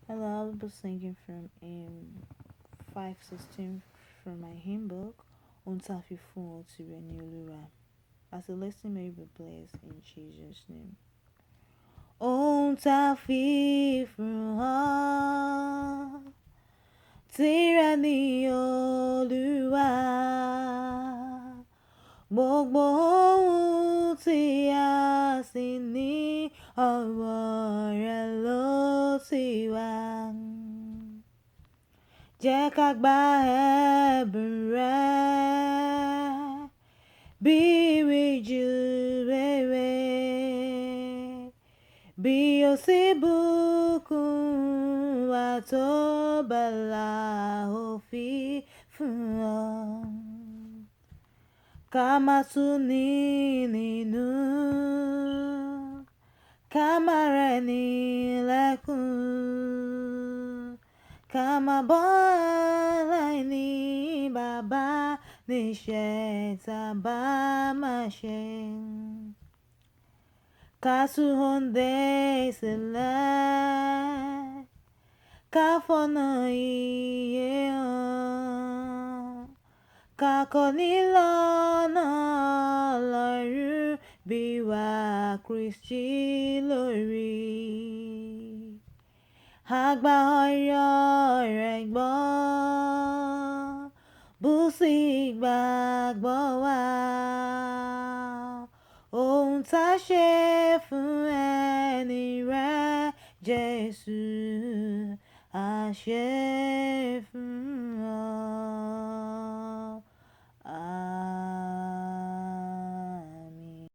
Hello, I'll be singing from 516 from my hymn book, Ohun tá fi fún ọ tìrẹ ni Olúwa. As a listener may be blessed in Jesus' name. Ohun tá fi fún ọ tìrẹ ni Olúwa. Gbogbo ohun tí a sì ní ọwọ́ rẹ̀ ló ti wá. Jẹ́ ká gba ẹ̀bùn rẹ̀ bí ìrìjú rere, bí ó sì bùkún wa tó bẹ́ẹ̀ ó fi fún ọ. Ká má tún ní nínú, ká má rẹ́ni lẹ́kún, ká má bọ́ aláìní bàbá níṣẹ́ tá bá máa ṣe. Ká tún òǹdè sílẹ̀, ká fọ̀nà ìyè hàn, ká kọ́ni lọ́nà Ọlọ́run bí wá Kristi lórí. Àgbà ọ̀rọ̀ rẹ̀ gbọ́, bú sí ìgbàgbọ́ wa. Ohun tá ṣe fún ẹni rẹ̀ Jésù, a ṣe